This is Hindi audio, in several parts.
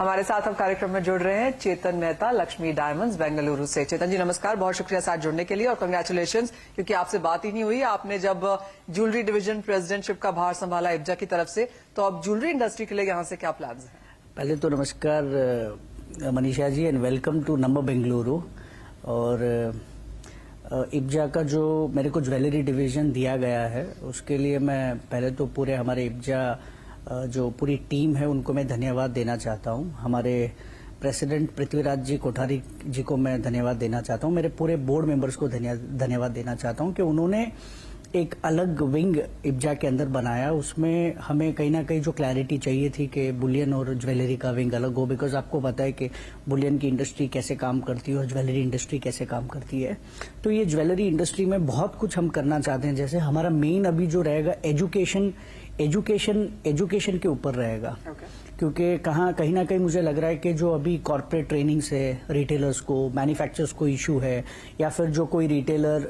हमारे साथ अब कार्यक्रम में जुड़ रहे हैं चेतन मेहता, लक्ष्मी डायमंड्स बेंगलुरु से। चेतन जी नमस्कार, बहुत शुक्रिया साथ जुड़ने के लिए और कंग्रेचुलेशंस, क्योंकि आपसे बात ही नहीं हुई। आपने जब ज्वेलरी डिवीजन प्रेसिडेंटशिप का भार संभाला इब्जा की तरफ से, तो अब ज्वेलरी इंडस्ट्री के लिए यहाँ से क्या प्लान है? पहले तो नमस्कार Manisha ji and welcome to number Bengaluru. और इब्जा का जो मेरे को ज्वेलरी डिवीजन दिया गया है उसके लिए मैं पहले तो पूरे हमारे इब्जा जो पूरी टीम है उनको मैं धन्यवाद देना चाहता हूं। हमारे प्रेसिडेंट पृथ्वीराज जी कोठारी जी को मैं धन्यवाद देना चाहता हूं। मेरे पूरे बोर्ड मेंबर्स को धन्यवाद देना चाहता हूं कि उन्होंने एक अलग विंग इब्जा के अंदर बनाया। उसमें हमें कहीं ना कहीं जो क्लैरिटी चाहिए थी कि बुलियन और ज्वेलरी का विंग अलग हो, बिकॉज आपको पता है कि बुलियन की इंडस्ट्री कैसे काम करती है और ज्वेलरी इंडस्ट्री कैसे काम करती है। तो ये ज्वेलरी इंडस्ट्री में बहुत कुछ हम करना चाहते हैं। जैसे हमारा मेन अभी जो रहेगा एजुकेशन के ऊपर रहेगा। क्योंकि कहीं ना कहीं मुझे लग रहा है कि जो अभी कॉर्पोरेट ट्रेनिंग से रिटेलर्स को, मैन्युफैक्चरर्स को इशू है, या फिर जो कोई रिटेलर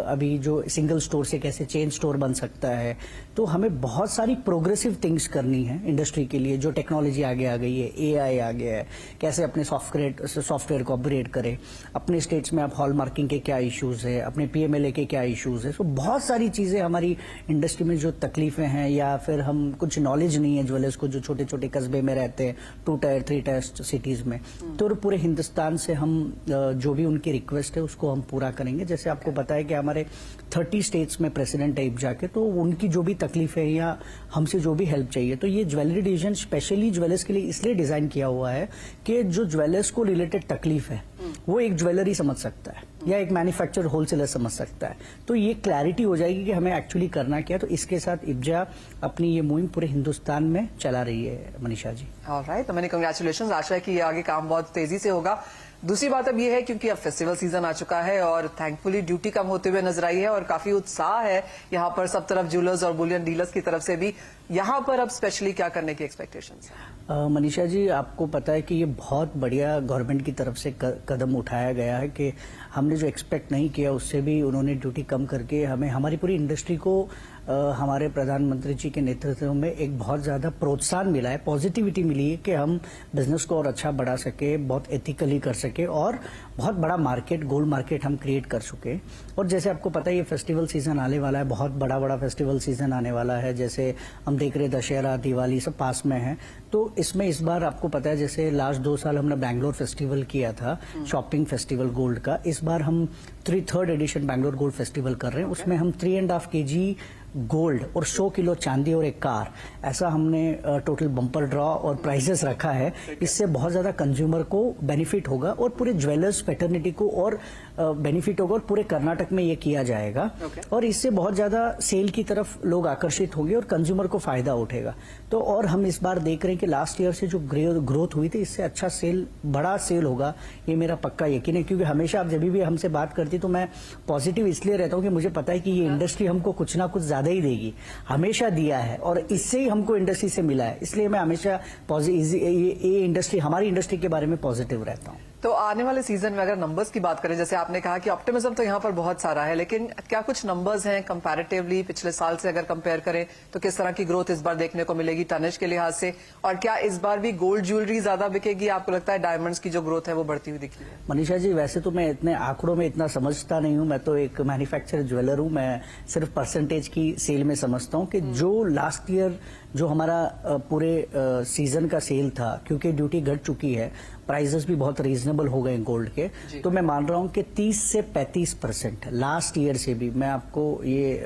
अभी जो सिंगल स्टोर से कैसे चेन स्टोर बन सकता है, तो हमें बहुत सारी प्रोग्रेसिव थिंग्स करनी है इंडस्ट्री के लिए। जो टेक्नोलॉजी आगे आ गई है, एआई आ गया है, कैसे अपने सॉफ्टवेयर को अपग्रेड करें, अपने स्टेट्स में आप हॉल मार्किंग के क्या इश्यूज है, अपने पीएमएलए के क्या इश्यूज है। तो बहुत सारी चीजें हमारी इंडस्ट्री में जो तकलीफें हैं, या फिर हम कुछ नॉलेज नहीं है ज्वेलर्स को जो छोटे छोटे कस्बे में रहते हैं 2 टायर 3 टायर सिटीज में, तो पूरे हिंदुस्तान से हम जो भी उनकी रिक्वेस्ट है उसको हम पूरा करेंगे। जैसे आपको पता है कि हमारे 30 स्टेट्स में प्रेसिडेंट है इब्जा के, तो उनकी जो भी तकलीफ है या हमसे जो भी हेल्प चाहिए, तो ये ज्वेलरी डिवीजन स्पेशली ज्वेलर्स के लिए इसलिए डिजाइन किया हुआ है कि जो ज्वेलर्स को रिलेटेड तकलीफ है वो एक ज्वेलरी समझ सकता है या एक मैन्युफैक्चरर होलसेलर समझ सकता है। तो ये क्लैरिटी हो जाएगी कि हमें एक्चुअली करना क्या। तो इसके साथ इब्जा अपनी ये मुहिम पूरे हिंदुस्तान में चला रही है मनीषा जी। ऑलराइट, तो मैंने कंग्रेचुलेशंस, आशा है कि ये आगे काम बहुत तेजी से होगा। दूसरी बात अब ये है क्योंकि अब फेस्टिवल सीजन आ चुका है और थैंकफुली ड्यूटी कम होते हुए नजर आई है और काफी उत्साह है यहाँ पर सब तरफ ज्वेलर्स और बुलियन डीलर्स की तरफ से भी। यहाँ पर अब स्पेशली क्या करने की एक्सपेक्टेशंस है? मनीषा जी आपको पता है कि ये बहुत बढ़िया गवर्नमेंट की तरफ से कदम उठाया गया है कि हमने जो एक्सपेक्ट नहीं किया उससे भी उन्होंने ड्यूटी कम करके हमें, हमारी पूरी इंडस्ट्री को हमारे प्रधानमंत्री जी के नेतृत्व में एक बहुत ज्यादा प्रोत्साहन मिला है, पॉजिटिविटी मिली है कि हम बिजनेस को और अच्छा बढ़ा सके, बहुत एथिकली कर सके और बहुत बड़ा मार्केट, गोल्ड मार्केट हम क्रिएट कर सके। और जैसे आपको पता है ये फेस्टिवल सीजन आने वाला है, बहुत बड़ा बड़ा फेस्टिवल सीजन आने वाला है। जैसे हम देख रहे दशहरा, दिवाली सब पास में है, तो इसमें इस बार आपको पता है जैसे लास्ट 2 साल हमने बैंगलोर फेस्टिवल किया था, शॉपिंग फेस्टिवल गोल्ड का। इस बार हम 3rd addition Bangalore gold festival कर रहे हैं। उसमें हम 3.5 kg गोल्ड और 100 किलो चांदी और एक कार, ऐसा हमने टोटल बम्पर ड्रॉ और प्राइजेस रखा है। इससे बहुत ज्यादा कंज्यूमर को बेनिफिट होगा और पूरे ज्वेलर्स फेटर्निटी को और बेनिफिट होगा और पूरे कर्नाटक में ये किया जाएगा। और इससे बहुत ज्यादा सेल की तरफ लोग आकर्षित होंगे और कंज्यूमर को फायदा उठेगा। तो और हम इस बार देख रहे हैं कि लास्ट ईयर से जो ग्रोथ हुई थी इससे अच्छा सेल, बड़ा सेल होगा, ये मेरा पक्का यकीन है। क्योंकि हमेशा आप जब भी हमसे बात करती तो मैं पॉजिटिव इसलिए रहता हूँ कि मुझे पता है कि ये इंडस्ट्री हमको कुछ ना कुछ ज्यादा ही देगी, हमेशा दिया है और इससे ही हमको इंडस्ट्री से मिला है। इसलिए मैं हमेशा ये इंडस्ट्री, हमारी इंडस्ट्री के बारे में पॉजिटिव रहता हूँ। तो आने वाले सीजन में अगर नंबर्स की बात करें, जैसे आपने कहा कि ऑप्टिमिज्म तो यहाँ पर बहुत सारा है, लेकिन क्या कुछ नंबर्स हैं कंपैरेटिवली पिछले साल से अगर कंपेयर करें तो किस तरह की ग्रोथ इस बार देखने को मिलेगी टनेज के लिहाज से? और क्या इस बार भी गोल्ड ज्वेलरी ज्यादा बिकेगी? आपको लगता है डायमंड्स की जो ग्रोथ है वो बढ़ती हुई दिखी है? मनीषा जी वैसे तो मैं इतने आंकड़ों में इतना समझता नहीं हूँ, मैं तो एक मैन्युफैक्चरर ज्वेलर हूँ। मैं सिर्फ परसेंटेज की सेल में समझता हूँ कि जो लास्ट ईयर जो हमारा पूरे सीजन का सेल था, क्योंकि ड्यूटी घट चुकी है, प्राइजेस भी बहुत रीजनेबल हो गए गोल्ड के, तो मैं मान रहा हूं कि 30 से 35% लास्ट ईयर से भी मैं आपको ये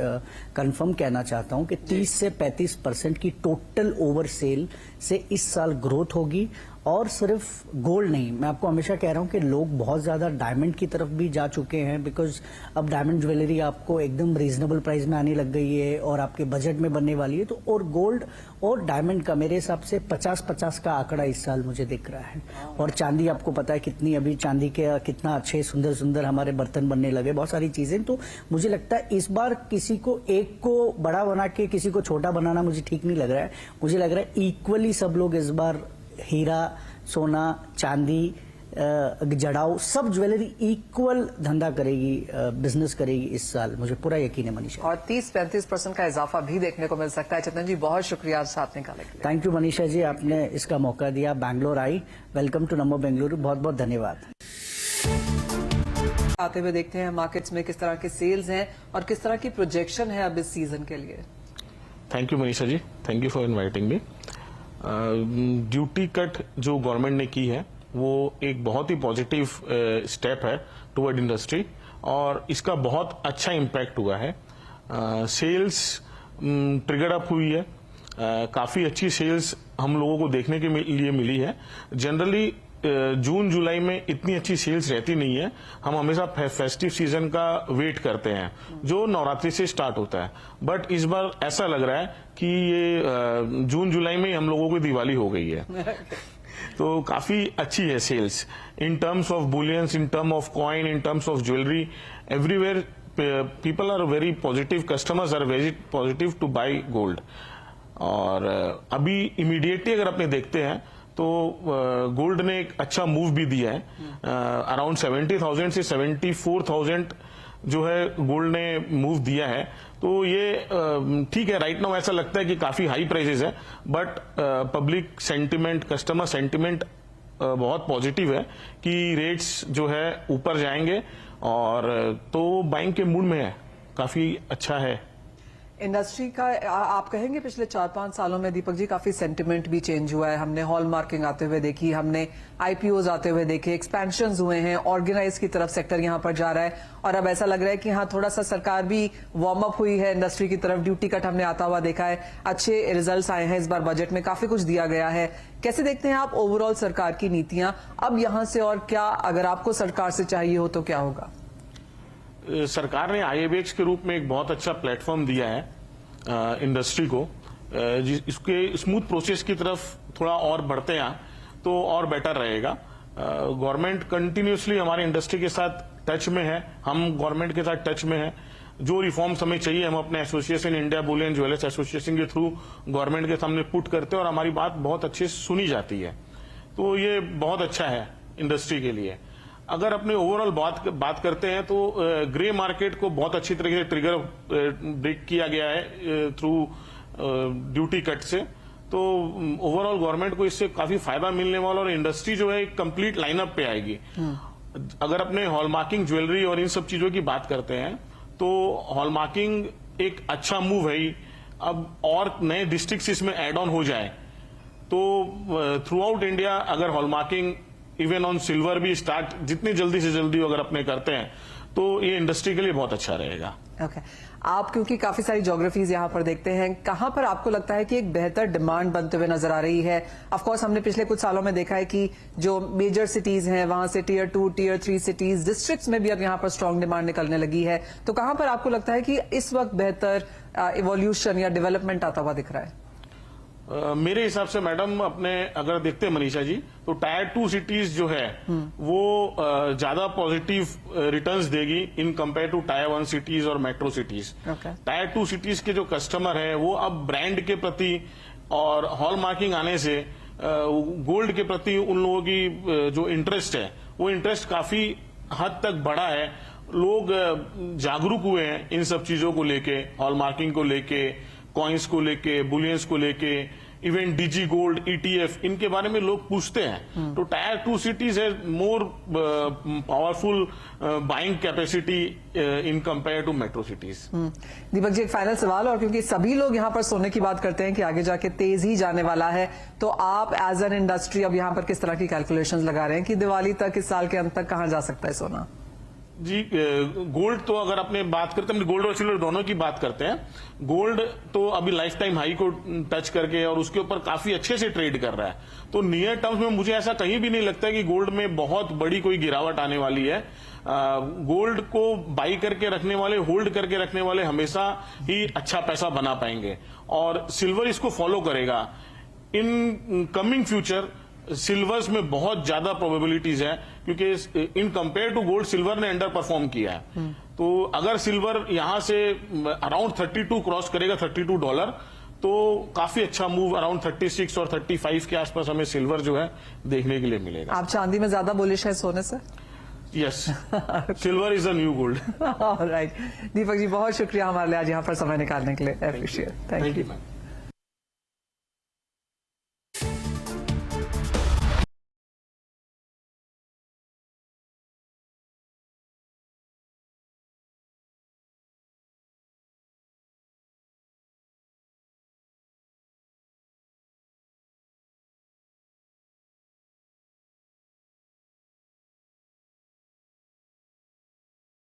कंफर्म कहना चाहता हूं कि 30 से 35% की टोटल ओवर सेल से इस साल ग्रोथ होगी। और सिर्फ गोल्ड नहीं, मैं आपको हमेशा कह रहा हूं कि लोग बहुत ज्यादा डायमंड की तरफ भी जा चुके हैं, बिकॉज अब डायमंड ज्वेलरी आपको एकदम रीजनेबल प्राइस में आने लग गई है और आपके बजट में बनने वाली है। तो और गोल्ड और डायमंड का मेरे हिसाब से 50-50 का आंकड़ा इस साल मुझे दिख रहा है। और चांदी आपको पता है कितनी, अभी चांदी के कितना अच्छे सुंदर सुंदर हमारे बर्तन बनने लगे, बहुत सारी चीजें। तो मुझे लगता है इस बार किसी को एक को बड़ा बना के किसी को छोटा बनाना मुझे ठीक नहीं लग रहा है। मुझे लग रहा है इक्वली सब लोग इस बार हीरा, सोना, चांदी, जड़ाऊ सब ज्वेलरी इक्वल धंधा करेगी, बिजनेस करेगी इस साल, मुझे पूरा यकीन है मनीषा। और 30-35% का इजाफा भी देखने को मिल सकता है। चेतन जी बहुत शुक्रिया साथ निकालने के लिए। थैंक यू मनीषा जी, आपने इसका मौका दिया। बैंगलोर आई, वेलकम टू नमो बेंगलुरु, बहुत बहुत धन्यवाद। आते हुए देखते हैं मार्केट्स में किस तरह के सेल्स हैं और किस तरह की प्रोजेक्शन है अब इस सीजन के लिए। Thank you Manisha ji, thank you for inviting me. Duty cut जो गवर्नमेंट ने की है वो एक बहुत ही पॉजिटिव स्टेप है टुवर्ड इंडस्ट्री और इसका बहुत अच्छा इम्पैक्ट हुआ है। सेल्स ट्रिगर अप हुई है, काफी अच्छी सेल्स हम लोगों को देखने के लिए मिली है। जनरली जून जुलाई में इतनी अच्छी सेल्स रहती नहीं है, हम हमेशा फेस्टिव सीजन का वेट करते हैं जो नवरात्रि से स्टार्ट होता है, बट इस बार ऐसा लग रहा है कि ये जून जुलाई में हम लोगों की दिवाली हो गई है। तो काफी अच्छी है sales in terms of bullions, in term of coin, in terms of jewellery, everywhere people are very positive, customers are very positive to buy gold. और अभी इमीडिएटली अगर अपने देखते हैं तो गोल्ड ने एक अच्छा मूव भी दिया है। अराउंड 70,000 से 74,000 जो है गोल्ड ने मूव दिया है। तो ये ठीक है, राइट नाउ ऐसा लगता है कि काफी हाई प्राइसेस है, but public sentiment, customer sentiment बहुत पॉजिटिव है कि रेट्स जो है ऊपर जाएंगे और तो बाइंग के मूड में है, काफी अच्छा है। इंडस्ट्री का आप कहेंगे पिछले 4-5 सालों में दीपक जी काफी सेंटिमेंट भी चेंज हुआ है। हमने हॉल मार्किंग आते हुए देखी, हमने आईपीओज आते हुए देखे, एक्सपेंशंस हुए हैं, ऑर्गेनाइज की तरफ सेक्टर यहां पर जा रहा है और अब ऐसा लग रहा है कि हाँ थोड़ा सा सरकार भी वार्म अप हुई है इंडस्ट्री की तरफ। ड्यूटी कट हमने आता हुआ देखा है, अच्छे रिजल्ट्स आए हैं इस बार, बजट में काफी कुछ दिया गया है। कैसे देखते हैं आप ओवरऑल सरकार की नीतियां अब यहां से, और क्या अगर आपको सरकार से चाहिए हो तो क्या होगा? सरकार ने IABX के रूप में एक बहुत अच्छा प्लेटफॉर्म दिया है इंडस्ट्री को। इसके स्मूथ प्रोसेस की तरफ थोड़ा और बढ़ते हैं तो और बेटर रहेगा। गवर्नमेंट कंटिन्यूसली हमारे इंडस्ट्री के साथ टच में है, हम गवर्नमेंट के साथ टच में है। जो रिफॉर्म्स हमें चाहिए हम अपने association, India Boolean jewellers association के थ्रू गवर्नमेंट के सामने पुट करते हैं और हमारी बात बहुत अच्छे से सुनी जाती है। तो ये बहुत अच्छा है इंडस्ट्री के लिए। अगर अपने ओवरऑल बात करते हैं तो ग्रे मार्केट को बहुत अच्छी तरीके से ट्रिगर ब्रेक किया गया है थ्रू ड्यूटी कट से। तो ओवरऑल गवर्नमेंट को इससे काफी फायदा मिलने वाला और इंडस्ट्री जो है एक कंप्लीट लाइनअप पे आएगी। अगर अपने हॉलमार्किंग ज्वेलरी और इन सब चीजों की बात करते हैं तो हॉलमार्किंग एक अच्छा मूव है ही। अब और नए डिस्ट्रिक्ट इसमें एड ऑन हो जाए तो थ्रू आउट इंडिया अगर हॉलमार्किंग इवन ऑन सिल्वर भी स्टार्ट जितनी जल्दी से जल्दी अगर अपने करते हैं तो ये इंडस्ट्री के लिए बहुत अच्छा रहेगा। ओके, आप क्योंकि काफी सारी ज्योग्राफीज यहाँ पर देखते हैं, कहां पर आपको लगता है कि एक बेहतर डिमांड बनते हुए नजर आ रही है? ऑफ कोर्स हमने पिछले कुछ सालों में देखा है कि जो मेजर सिटीज हैं वहां से टियर 2, टियर 3 सिटीज, डिस्ट्रिक्ट्स में भी अब यहाँ पर स्ट्रांग डिमांड निकलने लगी है। तो कहां पर आपको लगता है कि इस वक्त बेहतर इवोल्यूशन या डेवलपमेंट आता हुआ दिख रहा है? मेरे हिसाब से मैडम अपने अगर देखते हैं मनीषा जी तो टायर 2 सिटीज जो है वो ज्यादा पॉजिटिव रिटर्न्स देगी in compare to tier 1 cities और मेट्रो सिटीज। टायर 2 सिटीज के जो कस्टमर है वो अब ब्रांड के प्रति और हॉल मार्किंग आने से गोल्ड के प्रति उन लोगों की जो इंटरेस्ट है वो इंटरेस्ट काफी हद तक बढ़ा है। लोग जागरूक हुए हैं इन सब चीजों को लेके, हॉल मार्किंग को लेके, कॉइन्स को लेके, बुलियंस को लेके, इवन डीजी गोल्ड, ETF, इनके बारे में लोग पूछते हैं। तो टायर 2 सिटीज है more powerful buying capacity in compare to metro cities. Deepak ji एक फाइनल सवाल, और क्योंकि सभी लोग यहाँ पर सोने की बात करते हैं कि आगे जाके तेज ही जाने वाला है, तो आप एज एन इंडस्ट्री अब यहाँ पर किस तरह की कैलकुलेशंस लगा रहे हैं कि दिवाली तक, इस साल के अंत तक कहाँ जा सकता है सोना? जी गोल्ड तो अगर अपने बात करते हैं, गोल्ड और सिल्वर दोनों की बात करते हैं। गोल्ड तो अभी लाइफ टाइम हाई को टच करके और उसके ऊपर काफी अच्छे से ट्रेड कर रहा है। तो नियर टर्म्स में मुझे ऐसा कहीं भी नहीं लगता कि गोल्ड में बहुत बड़ी कोई गिरावट आने वाली है। गोल्ड को बाई करके रखने वाले, होल्ड करके रखने वाले हमेशा ही अच्छा पैसा बना पाएंगे और सिल्वर इसको फॉलो करेगा। इन कमिंग फ्यूचर सिल्वर्स में बहुत ज्यादा प्रोबेबिलिटीज है क्योंकि in compare to gold silver ने अंडर परफॉर्म किया है। तो अगर सिल्वर यहां से अराउंड 32 क्रॉस करेगा, $32, तो काफी अच्छा मूव अराउंड 36 और 35 के आसपास हमें सिल्वर जो है देखने के लिए मिलेगा। आप चांदी में ज्यादा बुलिश है सोने से? Yes, silver is a new gold. Right, Deepak ji बहुत शुक्रिया हमारे लिए आज यहाँ पर समय निकालने के लिए, अप्रिशिएट, थैंक यू। मैम।